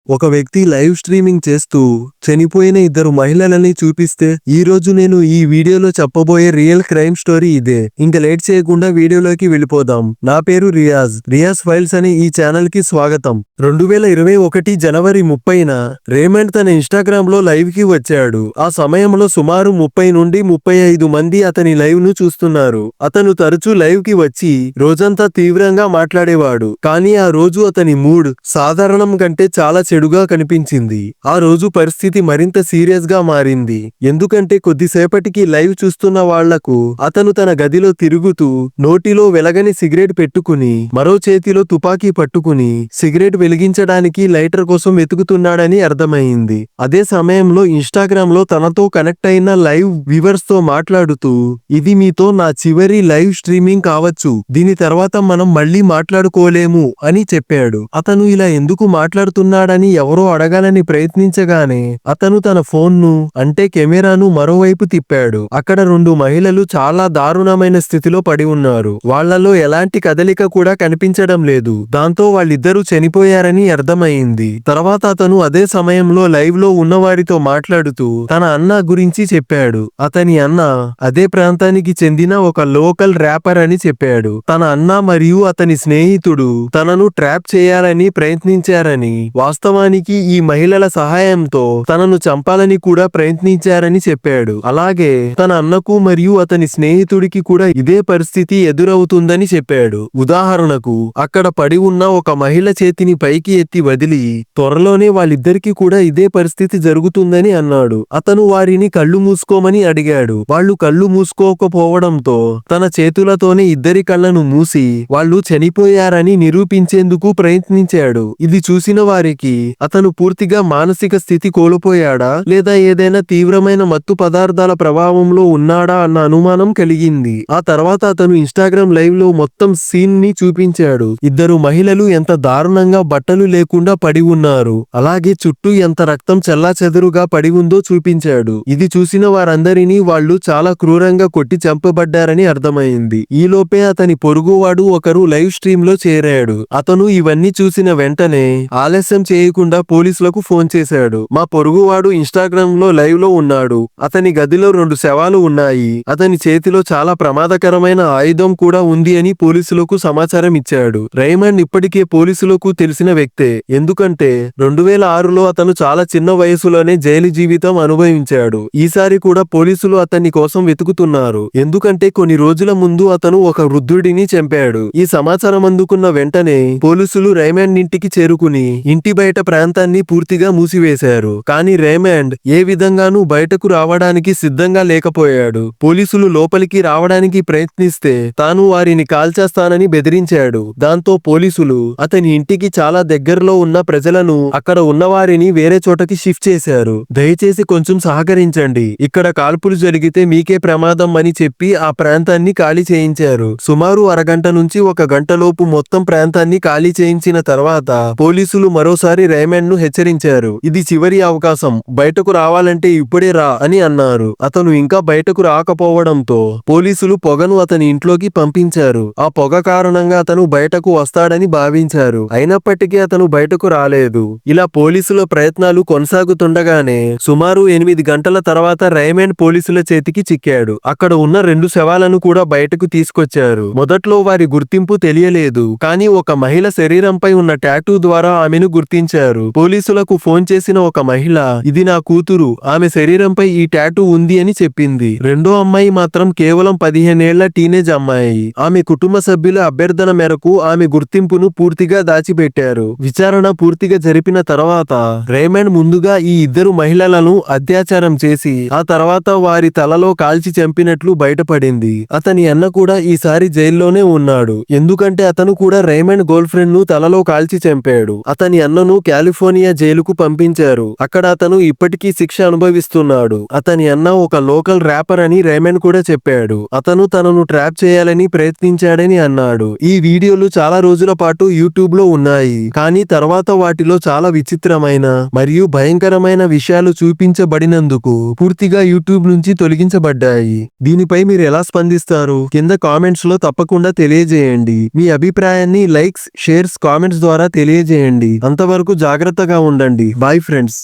ఒక వ్యక్తి live streaming చేస్తూ చనిపోయిన ఇద్దరు మహిళలని చూపిస్తే ఈ రోజు నేను ఈ వీడియోలో చెప్పబోయే రియల్ క్రైమ్ స్టోరీ ఇదే. ఇంక లేట్ చేయకుండా వీడియోలోకి వెళ్ళిపోదాం. నా పేరు రియాజ్ ఫైల్స్ అని ఈ ఛానల్ కి స్వాగతం. 2021 జనవరి 30న రేమండ్ తన ఇన్స్టాగ్రామ్ లో లైవ్ కి వచ్చాడు. ఆ సమయంలో సుమారు 30 నుండి 35 మంది అతని లైవ్ ను చూస్తున్నారు. అతను తరచూ లైవ్ కి వచ్చి రోజంతా తీవ్రంగా మాట్లాడేవాడు. కానీ ఆ రోజు అతని మూడ్ సాధారణం కంటే చాలా చెడుగా కనిపించింది. ఆ రోజు పరిస్థితి మరింత సీరియస్ గా మారింది. ఎందుకంటే కొద్దిసేపటికి లైవ్ చూస్తున్న వాళ్లకు అతను తన గదిలో తిరుగుతూ నోటిలో వెలగని సిగరెట్ పెట్టుకుని మరో చేతిలో తుపాకీ పట్టుకుని సిగరెట్ వెలిగించడానికి లైటర్ కోసం వెతుకుతున్నాడని అర్థమైంది. అదే సమయంలో ఇన్స్టాగ్రామ్ లో తనతో కనెక్ట్ అయిన లైవ్ వ్యూవర్స్ తో మాట్లాడుతూ, ఇది మీతో నా చివరి లైవ్ స్ట్రీమింగ్ కావచ్చు, దీని తర్వాత మనం మళ్ళీ మాట్లాడుకోలేము అని చెప్పాడు. అతను ఇలా ఎందుకు మాట్లాడుతున్నాడని ఎవరో అడగాలని ప్రయత్నించగానే అతను తన ఫోన్ ను అంటే కెమెరాను మరోవైపు తిప్పాడు. అక్కడ 2 మహిళలు చాలా దారుణమైన స్థితిలో పడి ఉన్నారు. వాళ్లలో ఎలాంటి కదలిక కూడా కనిపించడం లేదు. దాంతో వాళ్ళిద్దరూ చనిపోయారని అర్థమైంది. తర్వాత అతను అదే సమయంలో లైవ్ లో ఉన్నవారితో మాట్లాడుతూ తన అన్న గురించి చెప్పాడు. అతని అన్న అదే ప్రాంతానికి చెందిన ఒక లోకల్ ర్యాపర్ అని చెప్పాడు. తన అన్న మరియు అతని స్నేహితుడు తనను ట్రాప్ చేయాలని ప్రయత్నించారని, వాస్తవానికి ఈ మహిళల సహాయంతో తనను చంపాలని కూడా ప్రయత్నించారని చెప్పాడు. అలాగే తన అన్నకు మరియు అతని స్నేహితుడికి కూడా ఇదే పరిస్థితి ఎదురవుతుందని చెప్పాడు. ఉదాహరణకు అక్కడ పడి ఉన్న ఒక మహిళ చేతిని పైకి ఎత్తి వదిలి త్వరలోనే వాళ్ళిద్దరికీ కూడా ఇదే పరిస్థితి జరుగుతుందని అన్నాడు. అతను వారిని కళ్ళు మూసుకోమని అడిగాడు. వాళ్ళు కళ్ళు మూసుకోకపోవడంతో తన చేతులతోనే ఇద్దరి కళ్ళను మూసి వాళ్ళు చనిపోయారని నిరూపించేందుకు ప్రయత్నించాడు. ఇది చూసిన వారికి అతను పూర్తిగా మానసిక స్థితి కోల్పోయాడా లేదా ఏదైనా తీవ్రమైన మత్తు పదార్థాల ప్రభావంలో ఉన్నాడా అన్న అనుమానం కలిగింది. ఆ తర్వాత అతను ఇన్స్టాగ్రామ్ లైవ్ లో మొత్తం సీన్ ని చూపించాడు. ఇద్దరు మహిళలు ఎంత దారుణంగా బట్టలు లేకుండా పడి ఉన్నారు, అలాగే చుట్టూ ఎంత రక్తం చెల్లాచెదురుగా పడి ఉందో చూపించాడు. ఇది చూసిన వారందరినీ వాళ్ళు చాలా క్రూరంగా కొట్టి చంపబడ్డారని అర్థమైంది. ఈలోపే అతని పొరుగువాడు ఒకరు లైవ్ స్ట్రీమ్ లో చేరాడు. అతను ఇవన్నీ చూసిన వెంటనే ఆలస్యం చేయకుండా పోలీసులకు ఫోన్ చేశాడు. మా పొరుగువాడు ఇన్స్టాగ్రామ్ లో లైవ్ లో ఉన్నాడు. అతని గదిలో 2 శవాలు ఉన్నాయి. అతని చేతిలో చాలా ప్రమాదకరమైన ఆయుధం కూడా ఉంది అని పోలీసులకు సమాచారం ఇచ్చాడు. రేమండ్ ఇప్పటికే పోలీసులకు తెలిసిన వ్యక్తే. ఎందుకంటే 2006లో అతను చాలా చిన్న వయసులోనే జైలు జీవితం అనుభవించాడు. ఈసారి కూడా పోలీసులు అతన్ని కోసం వెతుకుతున్నారు. ఎందుకంటే కొన్ని రోజుల ముందు అతను ఒక వృద్ధుడిని చంపాడు. ఈ సమాచారం అందుకున్న వెంటనే పోలీసులు రేమండ్ ఇంటికి చేరుకుని ఇంటి బయట ప్రాంతాన్ని పూర్తిగా మూసివేశారు. కానీ రేమండ్ ఏ విధంగానూ బయటకు రావడానికి సిద్ధంగా లేకపోయాడు. పోలీసులు లోపలికి రావడానికి ప్రయత్నిస్తే తాను వారిని కాల్చేస్తానని బెదిరించాడు. దాంతో పోలీసులు అతని ఇంటికి చాలా దగ్గరలో ఉన్న ప్రజలను అక్కడ ఉన్నవారిని వేరే చోటకి షిఫ్ట్ చేశారు. దయచేసి కొంచెం సహకరించండి, ఇక్కడ కాల్పులు జరిగితే మీకే ప్రమాదం అని చెప్పి ఆ ప్రాంతాన్ని ఖాళీ చేయించారు. సుమారు అరగంట నుంచి 1 గంటలోపు మొత్తం ప్రాంతాన్ని ఖాళీ చేయించిన తర్వాత పోలీసులు మరోసారి రేమండ్ ను హెచ్చరించారు. ఇది చివరి అవకాశం, బయటకు రావాలంటే ఇప్పుడే రా అని అన్నారు. అతను ఇంకా బయటకు రాకపోవడంతో పోలీసులు పొగను అతని ఇంట్లోకి పంపించారు. ఆ పొగ కారణంగా అతను బయటకు వస్తాడని భావించారు. అయినప్పటికీ అతను బయటకు రాలేదు. ఇలా పోలీసుల ప్రయత్నాలు కొనసాగుతుండగానే సుమారు 8 గంటల తర్వాత రేమండ్ పోలీసుల చేతికి చిక్కాడు. అక్కడ ఉన్న 2 శవాలను కూడా బయటకు తీసుకొచ్చారు. మొదట్లో వారి గుర్తింపు తెలియలేదు. కానీ ఒక మహిళ శరీరంపై ఉన్న టాటూ ద్వారా ఆమెను గుర్తించారు. పోలీసులకు ఫోన్ చేసిన ఒక మహిళ, ఇది నా కూతురు, ఆమె శరీరంపై ఈ టాటూ ఉంది అని చెప్పింది. రెండో అమ్మాయి మాత్రం కేవలం 15 ఏళ్ల టీనేజ్ అమ్మాయి. ఆమె కుటుంబ సభ్యుల అభ్యర్థన మేరకు ఆమె గుర్తింపును పూర్తిగా దాచిపెట్టారు. విచారణ పూర్తిగా జరిపిన తర్వాత రేమండ్ ముందుగా ఈ ఇద్దరు మహిళలను అత్యాచారం చేసి ఆ తర్వాత వారి తలలో కాల్చి చంపినట్లు బయటపడింది. అతని అన్న కూడా ఈసారి జైల్లోనే ఉన్నాడు. ఎందుకంటే అతను కూడా రేమండ్ గర్ల్ ఫ్రెండ్ ను తలలో కాల్చి చంపాడు. అతని అన్నను కాలిఫోర్నియా జైలుకు పంపించారు. అక్కడ అతను ఇప్పటికీ శిక్ష అనుభవిస్తున్నాడు. అతని అన్న ఒక లోకల్ ర్యాపర్ అని రేమండ్ కూడా చెప్పాడు. అతను తనను ట్రాప్ చేయాలని ప్రయత్నించాడని అన్నాడు. ఈ వీడియోలు చాలా రోజుల పాటు యూట్యూబ్ లో ఉన్నాయి. కానీ తర్వాత వాటిలో చాలా విచిత్రమైన మరియు భయంకరమైన విషయాలు చూపించబడినందుకు పూర్తిగా యూట్యూబ్ నుంచి తొలగించబడ్డాయి. దీనిపై మీరు ఎలా స్పందిస్తారు? కింద కామెంట్స్ లో తప్పకుండా తెలియజేయండి. మీ అభిప్రాయాన్ని లైక్స్, షేర్స్, కామెంట్స్ ద్వారా తెలియజేయండి. అంతవరకు వరకు జాగ్రత్తగా ఉండండి. Bye friends.